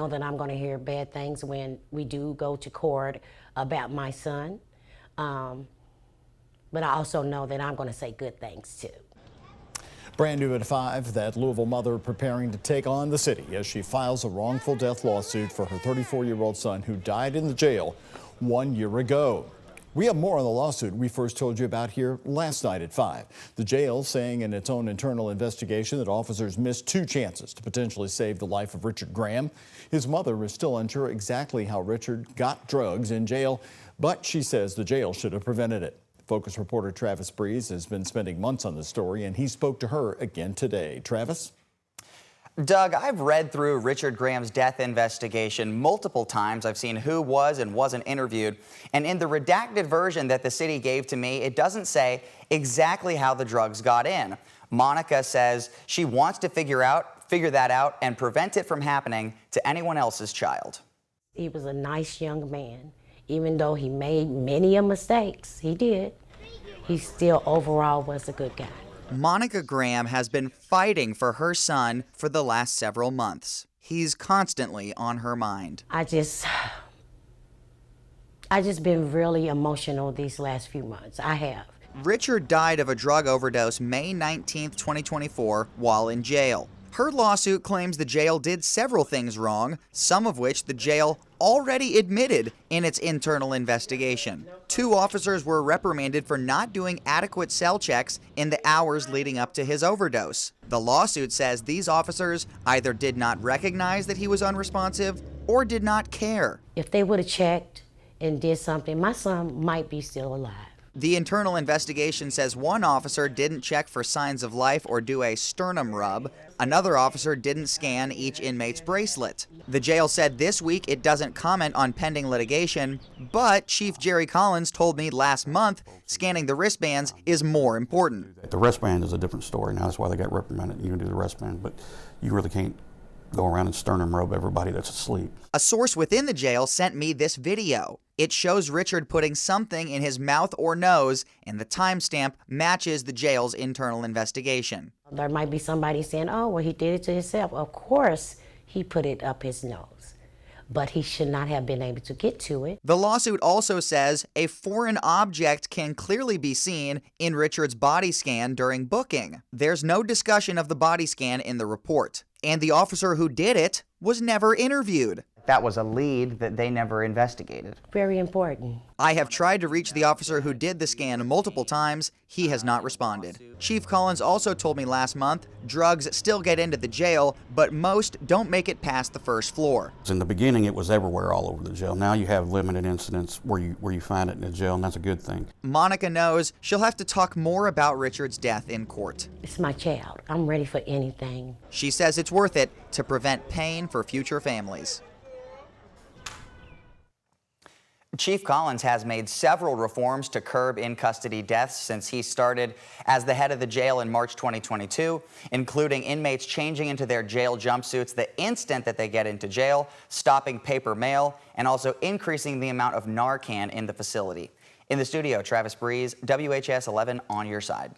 know that I'm going to hear bad things when we do go to court about my son. But I also know that I'm going to say good things too. Brand new at 5, that Louisville mother preparing to take on the city as she files a wrongful death lawsuit for her 34-year-old son who died in the jail 1 year ago. We have more on the lawsuit we first told you about here last night at 5. The jail saying in its own internal investigation that officers missed 2 chances to potentially save the life of Richard Graham. His mother is still unsure exactly how Richard got drugs in jail, but she says the jail should have prevented it. Focus reporter Travis Breeze has been spending months on the story, and he spoke to her again today. Travis? Doug, I've read through Richard Graham's death investigation multiple times. I've seen who was and wasn't interviewed. And in the redacted version that the city gave to me, it doesn't say exactly how the drugs got in. Monica says she wants to figure that out and prevent it from happening to anyone else's child. He was a nice young man. Even though he made many mistakes, he did, he still overall was a good guy. Monica Graham has been fighting for her son for the last several months. He's constantly on her mind. I just been really emotional these last few months. I have. Richard died of a drug overdose May 19th, 2024, while in jail. Her lawsuit claims the jail did several things wrong, some of which the jail already admitted in its internal investigation. 2 officers were reprimanded for not doing adequate cell checks in the hours leading up to his overdose. The lawsuit says these officers either did not recognize that he was unresponsive or did not care. If they would have checked and did something, my son might be still alive. The internal investigation says 1 officer didn't check for signs of life or do a sternum rub. Another officer didn't scan each inmate's bracelet. The jail said this week it doesn't comment on pending litigation, but Chief Jerry Collins told me last month scanning the wristbands is more important. The wristband is a different story. Now that's why they got reprimanded. You can do the wristband, but you really can't go around and sternum rub everybody that's asleep. A source within the jail sent me this video. It shows Richard putting something in his mouth or nose, and the timestamp matches the jail's internal investigation. There might be somebody saying, oh, well, he did it to himself. Of course, he put it up his nose, but he should not have been able to get to it. The lawsuit also says a foreign object can clearly be seen in Richard's body scan during booking. There's no discussion of the body scan in the report, and the officer who did it was never interviewed. That was a lead that they never investigated. Very important. I have tried to reach the officer who did the scan multiple times. He has not responded. Chief Collins also told me last month drugs still get into the jail, but most don't make it past the first floor. In the beginning, it was everywhere all over the jail. Now you have limited incidents where you find it in the jail, and that's a good thing. Monica knows she'll have to talk more about Richard's death in court. It's my child. I'm ready for anything. She says it's worth it to prevent pain for future families. Chief Collins has made several reforms to curb in-custody deaths since he started as the head of the jail in March 2022, including inmates changing into their jail jumpsuits the instant that they get into jail, stopping paper mail, and also increasing the amount of Narcan in the facility. In the studio, Travis Breeze, WHS 11 on your side.